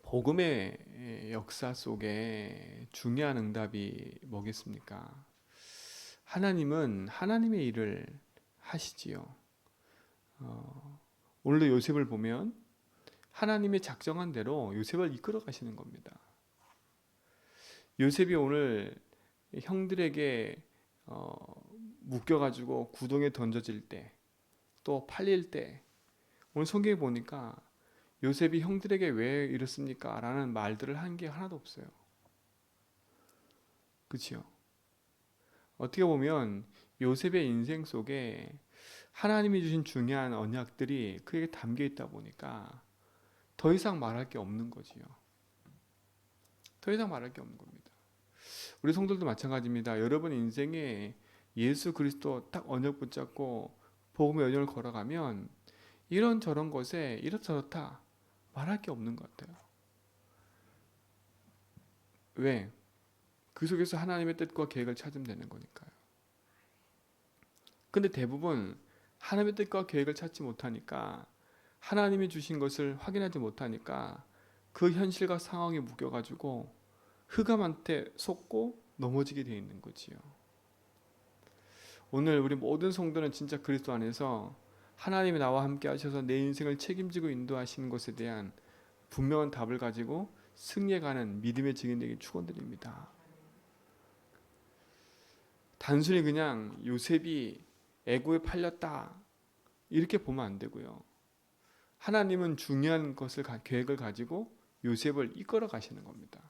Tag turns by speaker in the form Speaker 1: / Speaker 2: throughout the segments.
Speaker 1: 복음의 역사 속에 중요한 응답이 뭐겠습니까? 하나님은 하나님의 일을 하시지요. 오늘도 요셉을 보면 하나님의 작정한 대로 요셉을 이끌어 가시는 겁니다. 요셉이 오늘 형들에게 묶여가지고 구덩이에 던져질 때, 또 팔릴 때, 오늘 성경에 보니까 요셉이 형들에게 왜 이렇습니까? 라는 말들을 한 게 하나도 없어요. 그치요? 어떻게 보면 요셉의 인생 속에 하나님이 주신 중요한 언약들이 그에게 담겨 있다 보니까 더 이상 말할 게 없는 거지요. 더 이상 말할 게 없는 겁니다. 우리 성도들도 마찬가지입니다. 여러분 인생에 예수 그리스도 딱 언약 붙잡고 복음의 여정을 걸어가면 이런저런 것에 이렇저렇다 말할 게 없는 것 같아요. 왜? 그 속에서 하나님의 뜻과 계획을 찾으면 되는 거니까요. 근데 대부분 하나님의 뜻과 계획을 찾지 못하니까, 하나님이 주신 것을 확인하지 못하니까 그 현실과 상황에 묶여가지고 흑암한테 속고 넘어지게 되어 있는 거지요. 오늘 우리 모든 성도는 진짜 그리스도 안에서 하나님이 나와 함께 하셔서 내 인생을 책임지고 인도하시는 것에 대한 분명한 답을 가지고 승리해가는 믿음의 증인 되길 축원드립니다. 단순히 그냥 요셉이 애고에 팔렸다 이렇게 보면 안 되고요. 하나님은 중요한 것을 계획을 가지고 요셉을 이끌어 가시는 겁니다.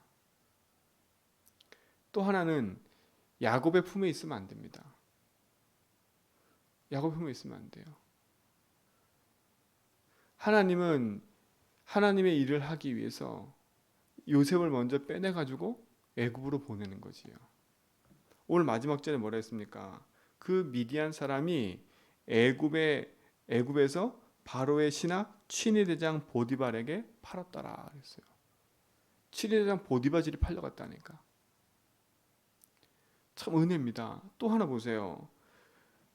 Speaker 1: 또 하나는 야곱의 품에 있으면 안 됩니다. 야곱의 품에 있으면 안 돼요. 하나님은 하나님의 일을 하기 위해서 요셉을 먼저 빼내 가지고 애굽으로 보내는 거지요. 오늘 마지막 절에 뭐라 했습니까? 그 미디안 사람이 애굽에서 바로의 신하 친위대장 보디발에게 팔았더라 그랬어요. 친위대장 보디발이 팔려갔다니까. 참 은혜입니다. 또 하나 보세요.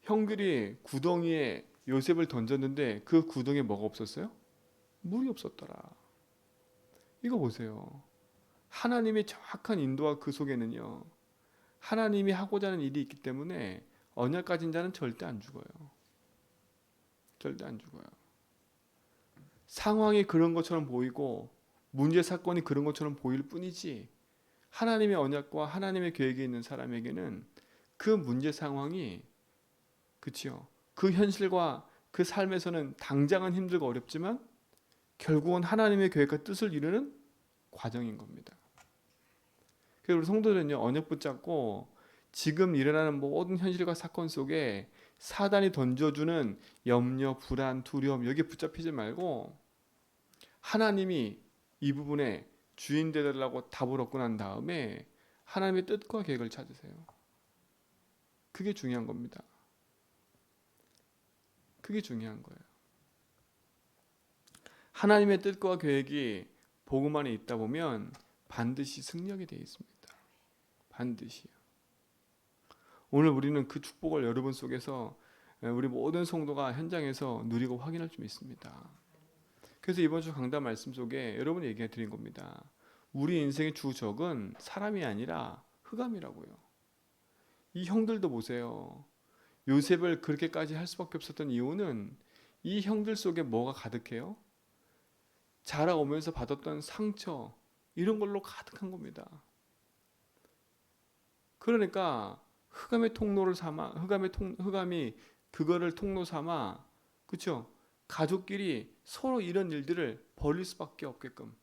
Speaker 1: 형들이 구덩이에 요셉을 던졌는데 그 구덩이에 뭐가 없었어요? 물이 없었더라. 이거 보세요. 하나님의 정확한 인도와 그 속에는요, 하나님이 하고자 하는 일이 있기 때문에 언약 가진 자는 절대 안 죽어요. 절대 안 죽어요. 상황이 그런 것처럼 보이고 문제 사건이 그런 것처럼 보일 뿐이지, 하나님의 언약과 하나님의 계획이 있는 사람에게는 그 문제 상황이, 그치요, 그 현실과 그 삶에서는 당장은 힘들고 어렵지만 결국은 하나님의 계획과 뜻을 이루는 과정인 겁니다. 그래서 우리 성도들은요, 언약 붙잡고 지금 일어나는 모든 현실과 사건 속에 사단이 던져주는 염려, 불안, 두려움, 여기에 붙잡히지 말고 하나님이 이 부분에 주인 되달라고 답을 얻고 난 다음에 하나님의 뜻과 계획을 찾으세요. 그게 중요한 겁니다. 그게 중요한 거예요. 하나님의 뜻과 계획이 복음 안에 있다 보면 반드시 승리하게 되어 있습니다. 반드시요. 오늘 우리는 그 축복을 여러분 속에서, 우리 모든 성도가 현장에서 누리고 확인할 수 있습니다. 그래서 이번 주 강단 말씀 속에 여러분이 얘기해 드린 겁니다. 우리 인생의 주적은 사람이 아니라 흑암이라고요. 이 형들도 보세요. 요셉을 그렇게까지 할 수밖에 없었던 이유는 이 형들 속에 뭐가 가득해요? 자라오면서 받았던 상처, 이런 걸로 가득한 겁니다. 그러니까 흑암의 통로를 삼아, 흑암이 그거를 통로 삼아, 그렇죠? 가족끼리 서로 이런 일들을 벌일 수밖에 없게끔,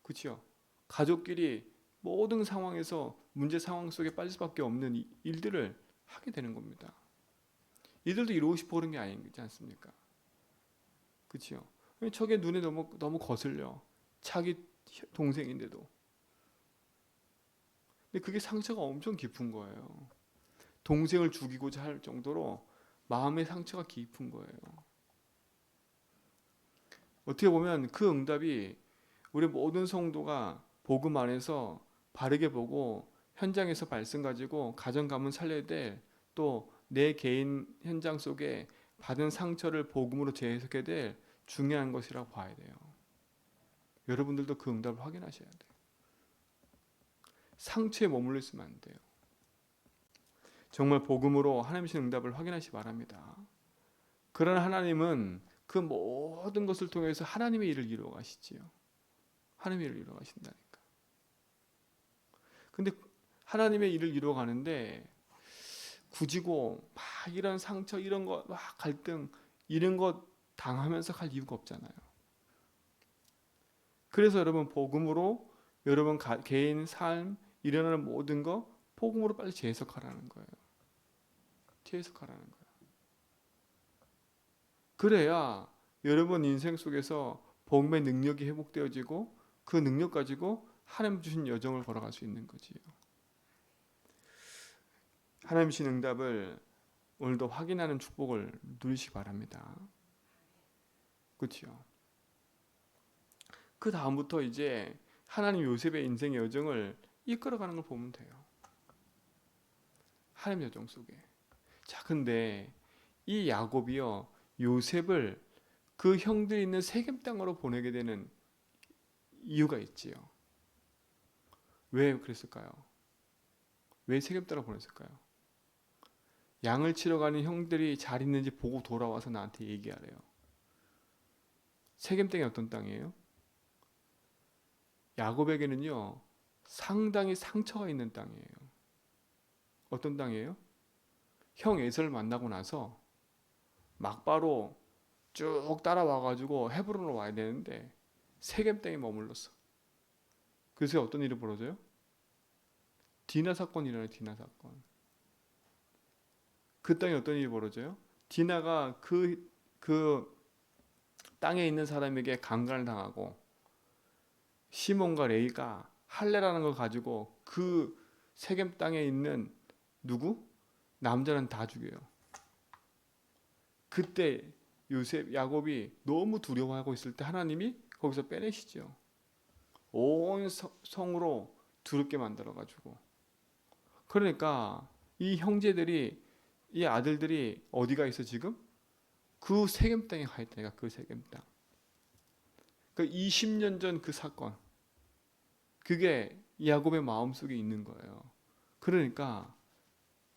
Speaker 1: 그렇죠? 가족끼리 모든 상황에서 문제 상황 속에 빠질 수밖에 없는 일들을 하게 되는 겁니다. 이들도 이루고 싶어 그런 게 아니지 않습니까? 그렇죠? 저게 눈에 너무 거슬려. 자기 동생인데도. 근데 그게 상처가 엄청 깊은 거예요. 동생을 죽이고자 할 정도로 마음의 상처가 깊은 거예요. 어떻게 보면 그 응답이 우리 모든 성도가 복음 안에서 바르게 보고 현장에서 말씀 가지고 가정 가문 살려야 될, 또 내 개인 현장 속에 받은 상처를 복음으로 재해석해야 될 중요한 것이라고 봐야 돼요. 여러분들도 그 응답을 확인하셔야 돼요. 상처에 머물러 있으면 안 돼요. 정말 복음으로 하나님 주신 응답을 확인하시기 바랍니다. 그러나 하나님은 그 모든 것을 통해서 하나님의 일을 이루어 가시지요. 하나님의 일을 이루어 가신다니까. 근데 하나님의 일을 이루어 가는데 굳이고 막 이런 상처, 이런 거, 막 갈등, 이런 거 당하면서 갈 이유가 없잖아요. 그래서 여러분 복음으로 여러분 개인 삶 일어나는 모든 거 복음으로 빨리 재해석하라는 거예요. 재해석하라는 거예요. 그래야 여러분 인생 속에서 복음의 능력이 회복되어지고 그 능력 가지고 하나님 주신 여정을 걸어갈 수 있는 거지요. 하나님 주신 응답을 오늘도 확인하는 축복을 누리시기 바랍니다. 그렇죠? 그 다음부터 이제 하나님 요셉의 인생의 여정을 이끌어가는 걸 보면 돼요. 하나님 여정 속에. 자, 근데 이 야곱이요 요셉을 그 형들이 있는 세겜 땅으로 보내게 되는 이유가 있지요. 왜 그랬을까요? 왜 세겜 땅으로 보냈을까요? 양을 치러 가는 형들이 잘 있는지 보고 돌아와서 나한테 얘기하래요. 세겜 땅이 어떤 땅이에요? 야곱에게는요 상당히 상처가 있는 땅이에요. 어떤 땅이에요? 형 에서를 만나고 나서 막바로 쭉 따라와가지고 헤브론으로 와야 되는데 세겜 땅에 머물렀어. 그래서 어떤 일이 벌어져요? 디나 사건이 일어나요. 디나 사건. 그 땅에 어떤 일이 벌어져요? 디나가 그 땅에 있는 사람에게 강간을 당하고 시몬과 레이가 할례라는 걸 가지고 그 세겜 땅에 있는 누구? 남자는 다 죽여요. 그때 야곱이 너무 두려워하고 있을 때 하나님이 거기서 빼내시죠. 온 성으로 두렵게 만들어가지고. 그러니까 이 형제들이 이 아들들이 어디가 있어 지금? 그 세겜 땅에 가 있다니까. 그 세겜 땅. 그 20년 전 그 사건. 그게 야곱의 마음속에 있는 거예요. 그러니까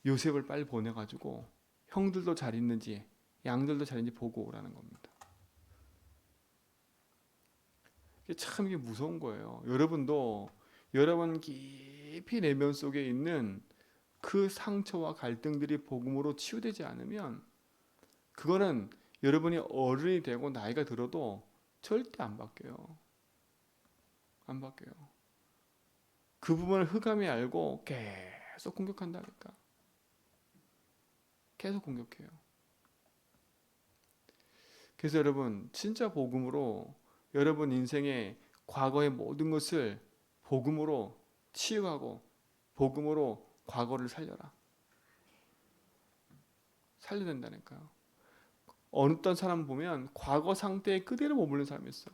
Speaker 1: 요셉을 빨리 보내가지고 형들도 잘 있는지 양들도 잘 있는지 보고 오라는 겁니다. 참 이게 무서운 거예요. 여러분도 여러분 깊이 내면 속에 있는 그 상처와 갈등들이 복음으로 치유되지 않으면 그거는 여러분이 어른이 되고 나이가 들어도 절대 안 바뀌어요. 안 바뀌어요. 그 부분을 흑암이 알고 계속 공격한다니까. 계속 공격해요. 그래서 여러분 진짜 복음으로 여러분 인생의 과거의 모든 것을 복음으로 치유하고 복음으로 과거를 살려라. 살려야 된다니까요. 어떤 사람 보면 과거 상태에 그대로 머무는 사람이 있어.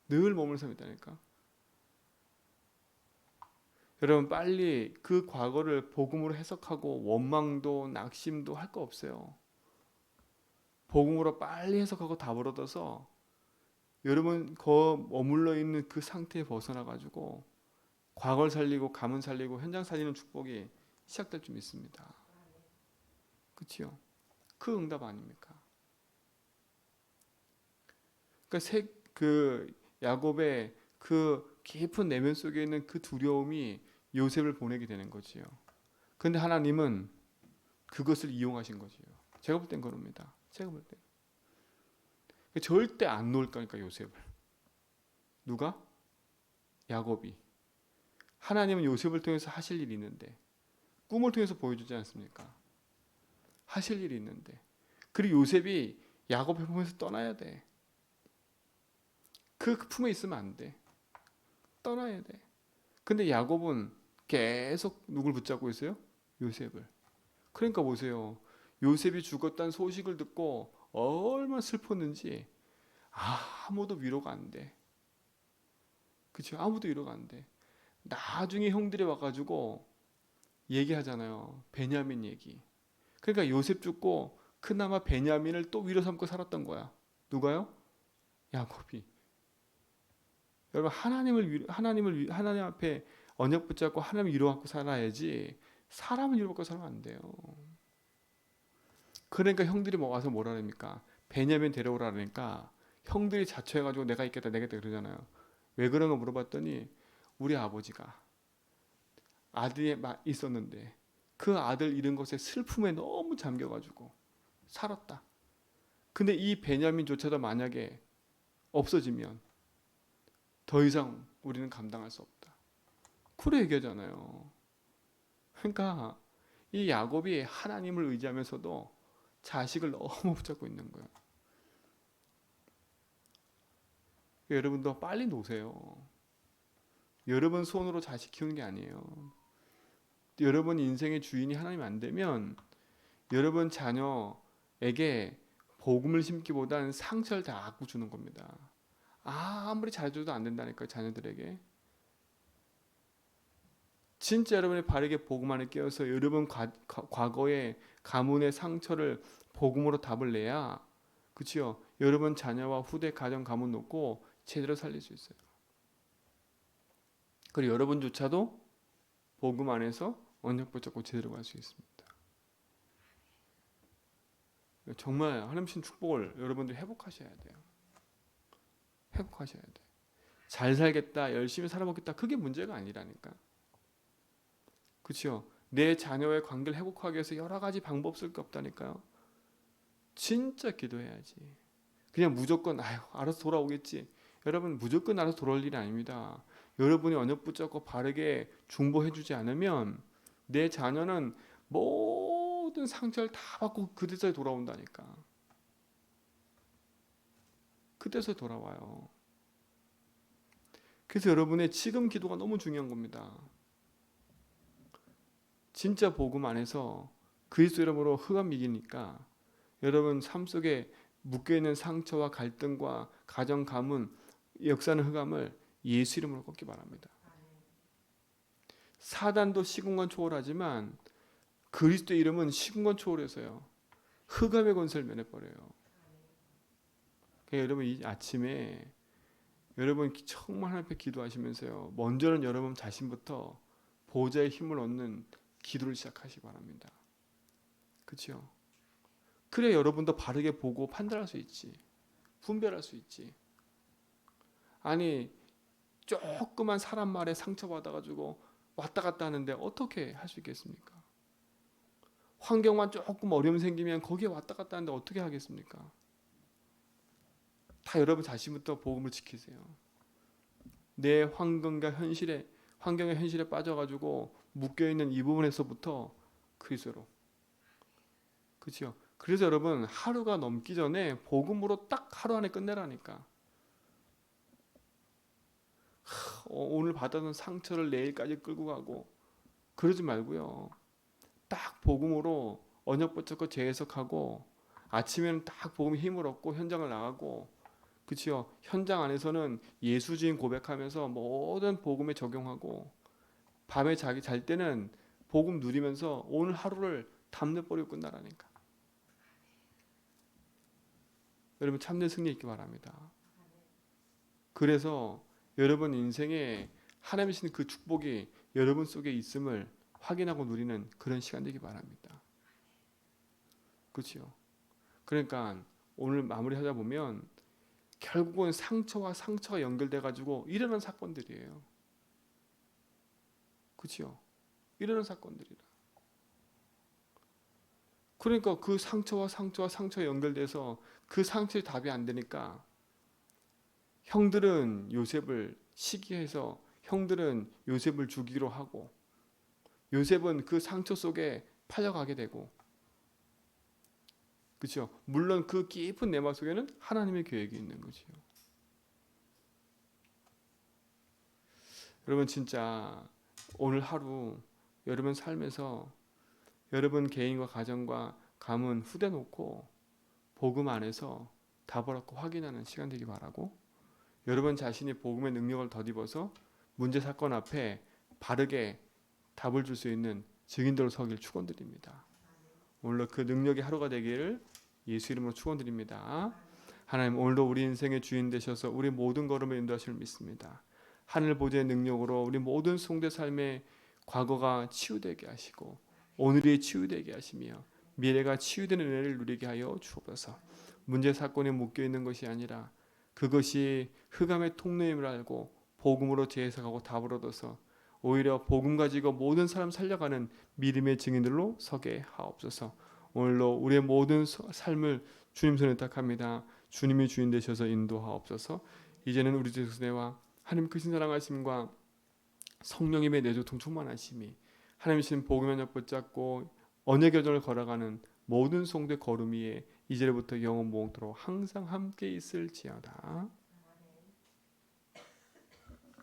Speaker 1: 늘 머무는 사람이 있다니까. 여러분 빨리 그 과거를 복음으로 해석하고 원망도 낙심도 할 거 없어요. 복음으로 빨리 해석하고 답을 얻어서 여러분 머물러 있는 그 상태에 벗어나 가지고 과거를 살리고 가문 살리고 현장 살리는 축복이 시작될 줄 믿습니다. 그렇지요? 그 응답 아닙니까? 그러니까 그 야곱의 그 깊은 내면 속에 있는 그 두려움이 요셉을 보내게 되는 거지요. 그런데 하나님은 그것을 이용하신 거지요. 제가 볼 땐 그럽니다. 제가 볼 때. 절대 안 놓을 거니까 요셉을. 누가? 야곱이. 하나님은 요셉을 통해서 하실 일이 있는데 꿈을 통해서 보여주지 않습니까? 하실 일이 있는데 그리고 요셉이 야곱의 품에서 떠나야 돼. 그 품에 있으면 안 돼. 떠나야 돼. 근데 야곱은 계속 누굴 붙잡고 있어요? 요셉을. 그러니까 보세요. 요셉이 죽었다는 소식을 듣고 얼마나 슬펐는지 아무도 위로가 안 돼. 그렇죠? 아무도 위로가 안 돼. 나중에 형들이 와가지고 얘기하잖아요. 베냐민 얘기. 그러니까 요셉 죽고 그나마 베냐민을 또 위로 삼고 살았던 거야. 누가요? 야곱이. 여러분 하나님 앞에 언약 붙잡고 하나님 위로받고 살아야지 사람을 위로받고 살면 안 돼요. 그러니까 형들이 와서 뭐라 그럽니까? 베냐민 데려오라 그러니까 형들이 자초해가지고 내가 있겠다 그러잖아요. 왜 그런 거 물어봤더니 우리 아버지가 아들이 있었는데 그 아들 잃은 것에 슬픔에 너무 잠겨가지고 살았다. 근데 이 베냐민조차도 만약에 없어지면 더 이상 우리는 감당할 수 없다. 그래 얘기하잖아요. 그러니까 이 야곱이 하나님을 의지하면서도 자식을 너무 붙잡고 있는 거예요. 여러분도 빨리 놓으세요. 여러분 손으로 자식 키우는 게 아니에요. 여러분 인생의 주인이 하나님 안 되면 여러분 자녀에게 복음을 심기보다는 상처를 다 주는 겁니다. 아무리 잘해줘도 안 된다니까요. 자녀들에게. 진짜 여러분이 바르게 복음 안에 깨어서 여러분 과거의 가문의 상처를 복음으로 답을 내야, 그치요? 여러분 자녀와 후대 가정 가문 놓고 제대로 살릴 수 있어요. 그리고 여러분조차도 복음 안에서 언약 붙잡고 제대로 갈 수 있습니다. 정말 하나님 신 축복을 여러분들이 회복하셔야 돼요. 회복하셔야 돼요. 잘 살겠다, 열심히 살아먹겠다, 그게 문제가 아니라니까. 그렇죠? 내 자녀의 관계를 회복하기 위해서 여러 가지 방법 쓸 게 없다니까요. 진짜 기도해야지. 그냥 무조건 알아서 돌아오겠지. 여러분 무조건 알아서 돌아올 일이 아닙니다. 여러분이 언약 붙잡고 바르게 중보해주지 않으면 내 자녀는 모든 상처를 다 받고 그때서 돌아온다니까. 그때서 돌아와요. 그래서 여러분의 지금 기도가 너무 중요한 겁니다. 진짜 복음 안에서 그리스도 이름으로 흑암 이기니까 여러분 삶 속에 묶여있는 상처와 갈등과 가정 가문 역사는 흑암을 예수 이름으로 꺾기 바랍니다. 사단도 시공간 초월하지만 그리스도 이름은 시공간 초월해서요 흑암의 권세를 면해버려요. 그러니까 여러분 이 아침에 여러분 정말 하나님 앞에 기도하시면서요 먼저는 여러분 자신부터 보좌의 힘을 얻는 기도를 시작하시기 바랍니다. 그렇죠? 그래 여러분도 바르게 보고 판단할 수 있지. 분별할 수 있지. 아니 조그만 사람 말에 상처받아가지고 왔다 갔다 하는데 어떻게 할 수 있겠습니까? 환경만 조금 어려움 생기면 거기에 왔다 갔다 하는데 어떻게 하겠습니까? 다 여러분 자신부터 복음을 지키세요. 내 환경의 현실에 빠져가지고 묶여있는 이 부분에서부터 그리스도로. 그렇죠? 그래서 여러분 하루가 넘기 전에 복음으로 딱 하루 안에 끝내라니까. 오늘 받았던 상처를 내일까지 끌고 가고 그러지 말고요. 딱 복음으로 언약 붙잡고 재해석하고 아침에는 딱 복음 힘을 얻고 현장을 나가고 그치요. 현장 안에서는 예수주인 고백하면서 모든 복음에 적용하고 밤에 자기 잘 때는 복음 누리면서 오늘 하루를 담내버리고 끝나라니까. 여러분 참된 승리 있기 바랍니다. 그래서 여러분 인생에 하나님이 주신 그 축복이 여러분 속에 있음을 확인하고 누리는 그런 시간 되기 바랍니다. 그렇죠? 그러니까 오늘 마무리하다 보면 결국은 상처와 상처가 연결돼 가지고 일어난 사건들이에요. 그렇죠? 일어난 사건들이라. 그러니까 그 상처와 연결돼서 그 상처의 답이 안 되니까 형들은 요셉을 시기해서 형들은 요셉을 죽이기로 하고 요셉은 그 상처 속에 팔려가게 되고 그렇죠? 물론 그 깊은 내막 속에는 하나님의 계획이 있는 거죠. 여러분 진짜 오늘 하루 여러분 삶에서 여러분 개인과 가정과 가문 후대 놓고 복음 안에서 답을 얻고 확인하는 시간 되기 바라고 여러분 자신이 복음의 능력을 덧입어서 문제 사건 앞에 바르게 답을 줄 수 있는 증인들로 서길 축원드립니다. 오늘 그 능력의 하루가 되기를 예수 이름으로 축원드립니다. 하나님 오늘도 우리 인생의 주인 되셔서 우리 모든 걸음을 인도하실 믿습니다. 하늘 보좌의 능력으로 우리 모든 성도의 삶의 과거가 치유되게 하시고 오늘이 치유되게 하시며 미래가 치유되는 은혜를 누리게 하여 주옵소서. 문제 사건에 묶여 있는 것이 아니라 그것이 흑암의 통로임을 알고 복음으로 재해석하고 답을 얻어서 오히려 복음 가지고 모든 사람 살려가는 믿음의 증인들로 서게 하옵소서. 오늘로 우리의 모든 삶을 주님 손에 탁합니다. 주님이 주인 되셔서 인도하옵소서. 이제는 우리 주 예수님과 하나님 크신 사랑하심과 성령님의 내조통 충만하심이 하나님 신 복음의 언약 붙잡고 언약 여정을 걸어가는 모든 성도의 걸음 위에 이제부터 영원 무궁토록 항상 함께 있을지어다.